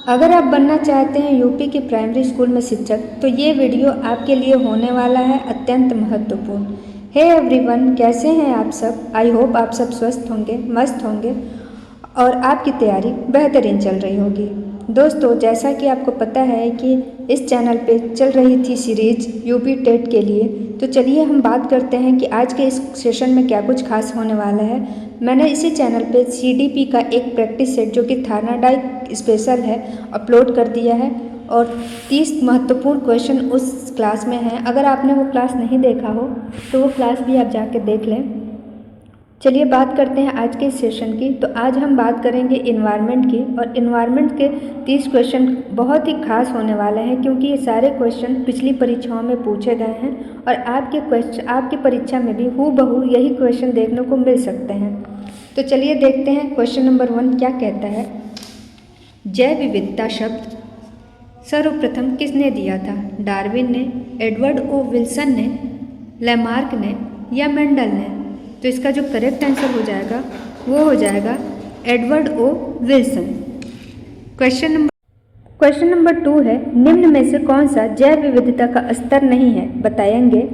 अगर आप बनना चाहते हैं यूपी के प्राइमरी स्कूल में शिक्षक, तो ये वीडियो आपके लिए होने वाला है अत्यंत महत्वपूर्ण। हे एवरीवन, कैसे हैं आप सब? आई होप आप सब स्वस्थ होंगे, मस्त होंगे और आपकी तैयारी बेहतरीन चल रही होगी। दोस्तों, जैसा कि आपको पता है कि इस चैनल पे चल रही थी सीरीज यूपी टेट के लिए, तो चलिए हम बात करते हैं कि आज के इस सेशन में क्या कुछ खास होने वाला है। मैंने इसी चैनल पे सीडीपी का एक प्रैक्टिस सेट जो कि थानाडाई स्पेशल है अपलोड कर दिया है और 30 महत्वपूर्ण क्वेश्चन उस क्लास में हैं। अगर आपने वो क्लास नहीं देखा हो तो वो क्लास भी आप जाके देख लें। चलिए बात करते हैं आज के इस सेशन की। तो आज हम बात करेंगे इन्वायरमेंट की, और इन्वायरमेंट के 30 क्वेश्चन बहुत ही खास होने वाले हैं क्योंकि ये सारे क्वेश्चन पिछली परीक्षाओं में पूछे गए हैं और आपकी परीक्षा में भी हूबहू यही क्वेश्चन देखने को मिल सकते हैं। तो चलिए देखते हैं क्वेश्चन नंबर 1 क्या कहता है। जैव विविधता शब्द सर्वप्रथम किसने दिया था? डार्विन ने, एडवर्ड ओ विल्सन ने, लैमार्क ने या मेंडल ने? तो इसका जो करेक्ट आंसर हो जाएगा वो हो जाएगा एडवर्ड ओ विल्सन। क्वेश्चन नंबर 2 है, निम्न में से कौन सा जैव विविधता का स्तर नहीं है? बताएंगे।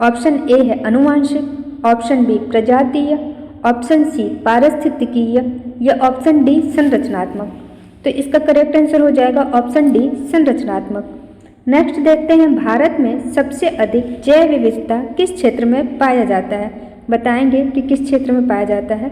ऑप्शन ए है अनुवांशिक, ऑप्शन बी प्रजातीय, ऑप्शन सी पारिस्थितिकीय या ऑप्शन डी संरचनात्मक। तो इसका करेक्ट आंसर हो जाएगा ऑप्शन डी संरचनात्मक। नेक्स्ट देखते हैं, भारत में सबसे अधिक जैव विविधता किस क्षेत्र में पाया जाता है? बताएंगे कि किस क्षेत्र में पाया जाता है।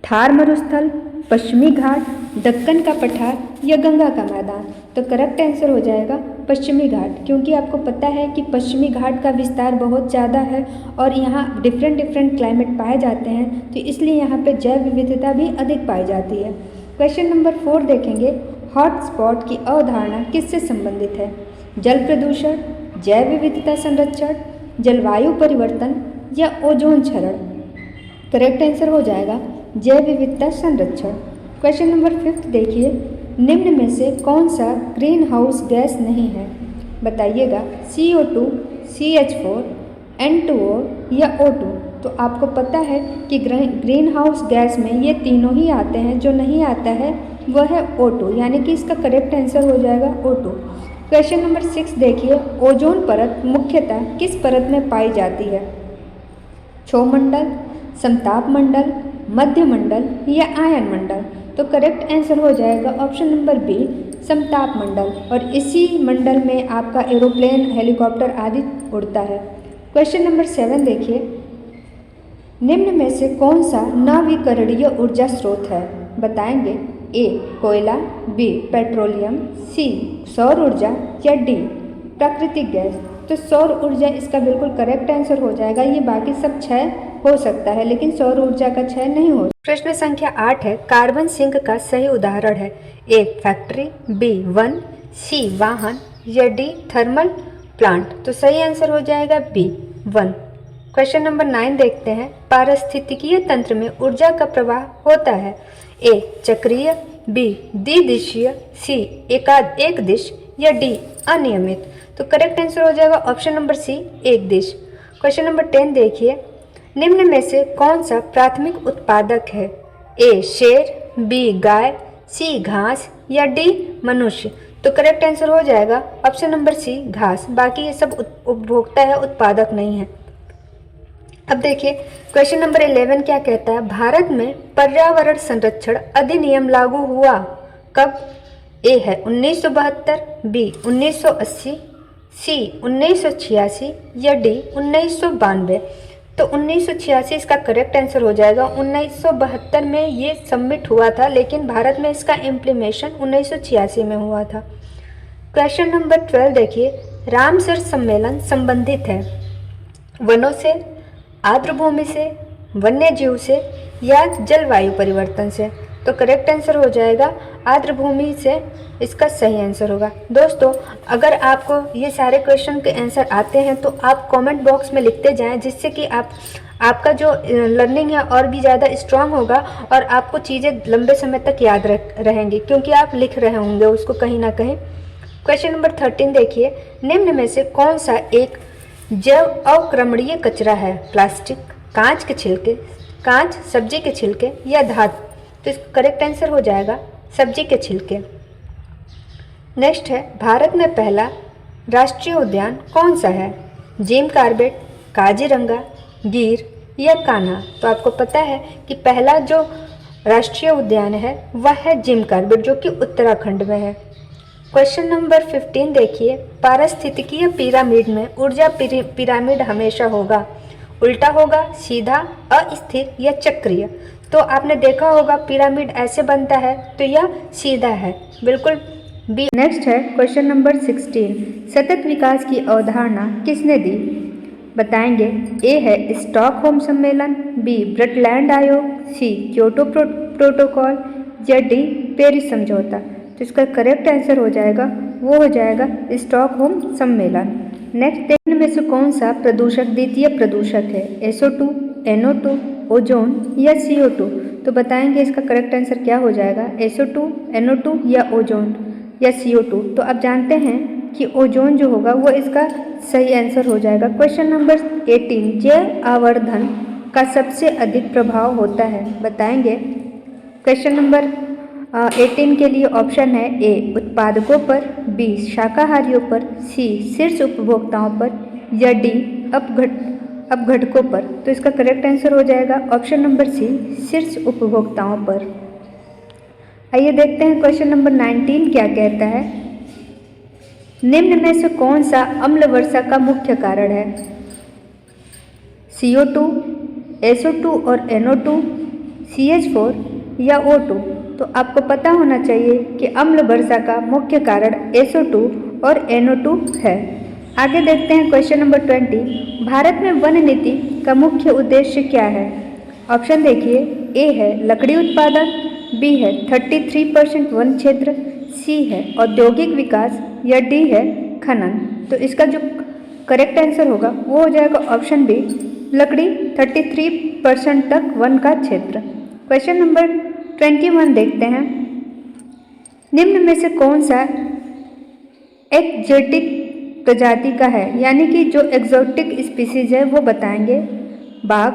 थार मरुस्थल, पश्चिमी घाट, दक्कन का पठार या गंगा का मैदान? तो करेक्ट आंसर हो जाएगा पश्चिमी घाट, क्योंकि आपको पता है कि पश्चिमी घाट का विस्तार बहुत ज़्यादा है और यहाँ डिफरेंट क्लाइमेट पाए जाते हैं, तो इसलिए यहाँ पे जैव विविधता भी अधिक पाई जाती है। क्वेश्चन नंबर 4 देखेंगे, हॉटस्पॉट की अवधारणा किससे संबंधित है? जल प्रदूषण, जैव विविधता संरक्षण, जलवायु परिवर्तन या ओजोन क्षरण? करेक्ट आंसर हो जाएगा जैव विविधता संरक्षण। क्वेश्चन नंबर 5 देखिए, निम्न में से कौन सा ग्रीन हाउस गैस नहीं है? बताइएगा। CO2, CH4, N2O या O2? तो आपको पता है कि ग्रीन हाउस गैस में ये तीनों ही आते हैं, जो नहीं आता है वह है O2, यानी कि इसका करेक्ट आंसर हो जाएगा O2। क्वेश्चन नंबर 6 देखिए, ओजोन परत मुख्यतः किस परत में पाई जाती है? क्षोमंडल, समताप मंडल, मध्य मंडल या आयन मंडल? तो करेक्ट आंसर हो जाएगा ऑप्शन नंबर बी समताप मंडल, और इसी मंडल में आपका एरोप्लेन, हेलीकॉप्टर आदि उड़ता है। क्वेश्चन नंबर 7 देखिए, निम्न में से कौन सा नवीकरणीय ऊर्जा स्रोत है? बताएंगे। ए कोयला, बी पेट्रोलियम, सी सौर ऊर्जा या डी प्राकृतिक गैस? तो सौर ऊर्जा इसका बिल्कुल करेक्ट आंसर हो जाएगा। ये बाकी सब 6 हो सकता है लेकिन सौर ऊर्जा का 6 नहीं हो। प्रश्न संख्या 8 है, कार्बन सिंक का सही उदाहरण है? ए फैक्ट्री, बी वन, सी वाहन या डी थर्मल प्लांट? तो सही आंसर हो जाएगा बी वन। क्वेश्चन नंबर 9 देखते हैं, पारिस्थितिकीय तंत्र में ऊर्जा का प्रवाह होता है? ए चक्रीय, बी द्विदिशीय, सी एक दिश या डी अनियमित? तो करेक्ट आंसर हो जाएगा ऑप्शन नंबर सी एक दिश। क्वेश्चन नंबर 10 देखिए, निम्न में से कौन सा प्राथमिक उत्पादक है? ए शेर, बी गाय, सी घास या डी मनुष्य? तो करेक्ट आंसर हो जाएगा ऑप्शन नंबर सी घास, बाकी ये सब उपभोक्ता है, उत्पादक नहीं है। अब देखिए क्वेश्चन नंबर 11 क्या कहता है, भारत में पर्यावरण संरक्षण अधिनियम लागू हुआ कब? ए है 1972, बी 1980, सी 1986 या डी 1992? तो 1986 इसका करेक्ट आंसर हो जाएगा। 1972 में ये सबमिट हुआ था, लेकिन भारत में इसका इम्प्लीमेशन 1986 में हुआ था। क्वेश्चन नंबर 12 देखिए, रामसर सम्मेलन संबंधित है वनों से, आर्द्रभूमि से, वन्य जीव से या जलवायु परिवर्तन से? तो करेक्ट आंसर हो जाएगा आर्द्रभूमि से, इसका सही आंसर होगा। दोस्तों, अगर आपको ये सारे क्वेश्चन के आंसर आते हैं तो आप कमेंट बॉक्स में लिखते जाएं, जिससे कि आपका जो लर्निंग है और भी ज़्यादा स्ट्रांग होगा और आपको चीज़ें लंबे समय तक याद रहेंगी, क्योंकि आप लिख रहे होंगे उसको कहीं ना कहीं। क्वेश्चन नंबर 13 देखिए, निम्न में से कौन सा एक जैव अवक्रमणीय कचरा है? प्लास्टिक, कांच के छिलके, कांच, सब्जी के छिलके या धातु? तो इसका करेक्ट आंसर हो जाएगा सब्जी के छिलके। नेक्स्ट है भारत में पहला राष्ट्रीय उद्यान कौन सा है? जिम कॉर्बेट, काजीरंगा, गिर या कान्हा। तो आपको पता है कि पहला जो राष्ट्रीय उद्यान है वह है जिम कॉर्बेट, जो कि उत्तराखंड में है। क्वेश्चन नंबर 15 देखिए, पारिस्थितिकीय पिरामिड में ऊर्जा पिरामिड हमेशा होगा, उल्टा होगा, सीधा, अस्थिर या चक्रीय। तो आपने देखा होगा पिरामिड ऐसे बनता है तो यह सीधा है, बिल्कुल बी। नेक्स्ट है क्वेश्चन नंबर 16, सतत विकास की अवधारणा किसने दी? बताएंगे। ए है स्टॉकहोम सम्मेलन, बी ब्रटलैंड आयोग, सी क्योटो प्रोटोकॉल या डी पेरिस समझौता। तो इसका करेक्ट आंसर हो जाएगा, वो हो जाएगा स्टॉकहोम सम्मेलन। नेक्स्ट, निम्न में से कौन सा प्रदूषक द्वितीय प्रदूषक है? SO2, NO2, ओजोन या CO2। तो बताएंगे इसका करेक्ट आंसर क्या हो जाएगा, SO2, NO2 या ओजोन या CO2। तो आप जानते हैं कि ओजोन जो होगा वो इसका सही आंसर हो जाएगा। क्वेश्चन नंबर 18, जैव आवर्धन का सबसे अधिक प्रभाव होता है? बताएंगे। क्वेश्चन नंबर 18 के लिए ऑप्शन है ए उत्पादकों पर, बी शाकाहारियों पर, सी शीर्ष उपभोक्ताओं पर या डी अपघटकों पर। तो इसका करेक्ट आंसर हो जाएगा ऑप्शन नंबर सी शीर्ष उपभोक्ताओं पर। आइए देखते हैं क्वेश्चन नंबर 19 क्या कहता है। निम्न में से कौन सा अम्ल वर्षा का मुख्य कारण है? CO2, SO2 और NO2, CH4 या O2। तो आपको पता होना चाहिए कि अम्ल वर्षा का मुख्य कारण SO2 और NO2 है। आगे देखते हैं क्वेश्चन नंबर 20, भारत में वन नीति का मुख्य उद्देश्य क्या है? ऑप्शन देखिए, ए है लकड़ी उत्पादन, बी है 33% वन क्षेत्र, सी है औद्योगिक विकास या डी है खनन। तो इसका जो करेक्ट आंसर होगा वो हो जाएगा ऑप्शन बी लकड़ी, 33% तक वन का क्षेत्र। क्वेश्चन नंबर 21 देखते हैं, निम्न में से कौन सा एक्जोटिक प्रजाति का है, यानी कि जो एक्जोटिक स्पीसीज है वो बताएंगे। बाघ,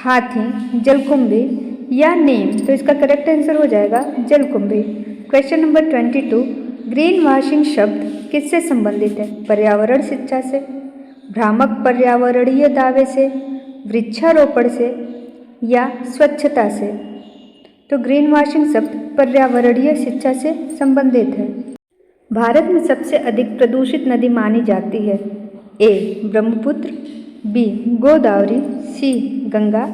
हाथी, जलकुंभी या नीम। तो इसका करेक्ट आंसर हो जाएगा जलकुंभी। क्वेश्चन नंबर 22, ग्रीन वॉशिंग शब्द किससे संबंधित है? पर्यावरण शिक्षा से, भ्रामक पर्यावरणीय दावे से, वृक्षारोपण से या स्वच्छता से। तो ग्रीन वॉशिंग शब्द पर्यावरणीय शिक्षा से संबंधित है। भारत में सबसे अधिक प्रदूषित नदी मानी जाती है? ए ब्रह्मपुत्र, बी गोदावरी, सी गंगा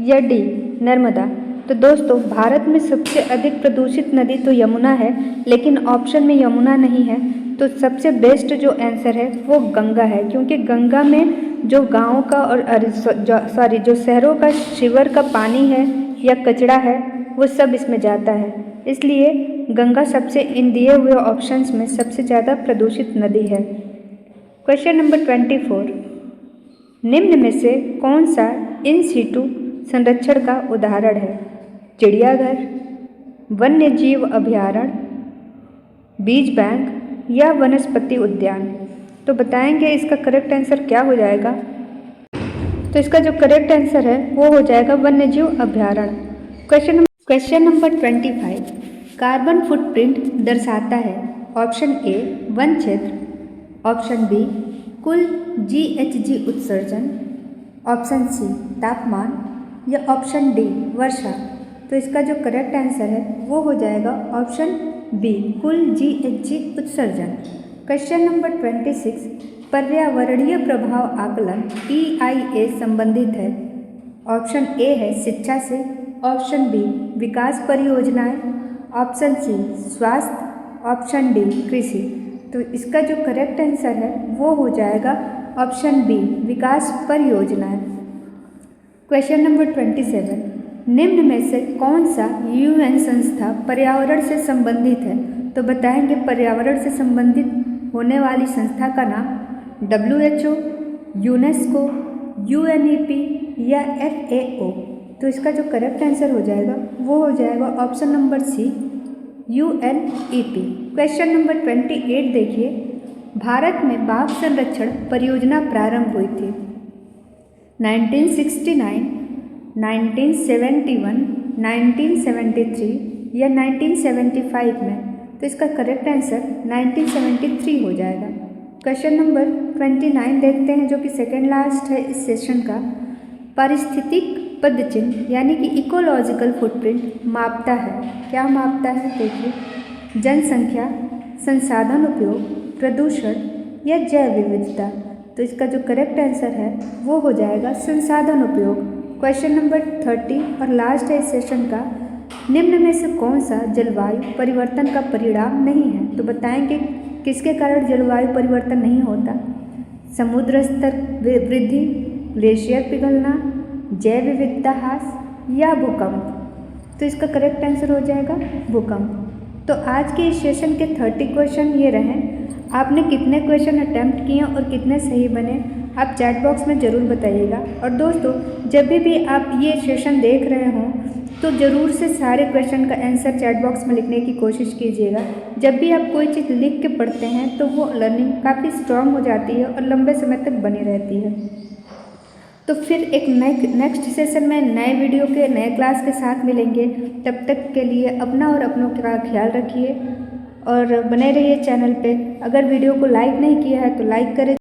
या डी नर्मदा। तो दोस्तों भारत में सबसे अधिक प्रदूषित नदी तो यमुना है, लेकिन ऑप्शन में यमुना नहीं है। तो सबसे बेस्ट जो आंसर है वो गंगा है, क्योंकि गंगा में जो गाँव का और जो शहरों का शिवर का पानी है या कचरा है वो सब इसमें जाता है, इसलिए गंगा सबसे इन दिए हुए ऑप्शंस में सबसे ज़्यादा प्रदूषित नदी है। क्वेश्चन नंबर 24, निम्न में से कौन सा इन सीटू संरक्षण का उदाहरण है? चिड़ियाघर, वन्य जीव अभयारण्य, बीज बैंक या वनस्पति उद्यान। तो बताएंगे इसका करेक्ट आंसर क्या हो जाएगा। तो इसका जो करेक्ट आंसर है वो हो जाएगा वन्य जीव अभयारण्य। क्वेश्चन नंबर 25, कार्बन फुटप्रिंट दर्शाता है? ऑप्शन ए वन क्षेत्र, ऑप्शन बी कुल GHG उत्सर्जन, ऑप्शन सी तापमान या ऑप्शन डी वर्षा। तो इसका जो करेक्ट आंसर है वो हो जाएगा ऑप्शन बी कुल GHG उत्सर्जन। क्वेश्चन नंबर 26, पर्यावरणीय प्रभाव आकलन EIA संबंधित है? ऑप्शन ए है शिक्षा से, ऑप्शन बी विकास परियोजनाएं, ऑप्शन सी स्वास्थ्य, ऑप्शन डी कृषि। तो इसका जो करेक्ट आंसर है वो हो जाएगा ऑप्शन बी विकास परियोजनाएं। क्वेश्चन नंबर 27, निम्न में से कौन सा UN संस्था पर्यावरण से संबंधित है? तो बताएंगे पर्यावरण से संबंधित होने वाली संस्था का नाम। WHO, यूनेस्को, UNEP या FAO। तो इसका जो करेक्ट आंसर हो जाएगा वो हो जाएगा option number C UNEP। Question number 28 देखिए, भारत में बाघ संरक्षण परियोजना प्रारंभ हुई थी? 1969, 1971, 1973 या 1975 में। तो इसका करेक्ट आंसर 1973 हो जाएगा। क्वेश्चन नंबर 29 देखते हैं, जो कि सेकेंड लास्ट है इस सेशन का। पारिस्थितिक पदचिन्ह यानी कि इकोलॉजिकल फुटप्रिंट मापता है, क्या मापता है? देखिए, जनसंख्या, संसाधन उपयोग, प्रदूषण या जैव विविधता। तो इसका जो करेक्ट आंसर है वो हो जाएगा संसाधन उपयोग। क्वेश्चन नंबर 30 और लास्ट है इस सेशन का। निम्न में से कौन सा जलवायु परिवर्तन का परिणाम नहीं है? तो बताएंगे किसके कारण जलवायु परिवर्तन नहीं होता। समुद्र स्तर वृद्धि, ग्लेशियर पिघलना, जैव विविधता ह्रास या भूकंप। तो इसका करेक्ट आंसर हो जाएगा भूकंप। तो आज के इस सेशन के 30 क्वेश्चन ये रहे। आपने कितने क्वेश्चन अटैम्प्ट किए और कितने सही बने, आप चैट बॉक्स में ज़रूर बताइएगा। और दोस्तों, जब भी आप ये सेशन देख रहे हों तो ज़रूर से सारे क्वेश्चन का आंसर चैट बॉक्स में लिखने की कोशिश कीजिएगा। जब भी आप कोई चीज़ लिख के पढ़ते हैं तो वो लर्निंग काफ़ी स्ट्रॉन्ग हो जाती है और लंबे समय तक बनी रहती है। तो फिर एक नेक्स्ट सेशन में नए वीडियो के नए क्लास के साथ मिलेंगे। तब तक के लिए अपना और अपनों का ख्याल रखिए और बने रहिए चैनल पे। अगर वीडियो को लाइक नहीं किया है तो लाइक करें।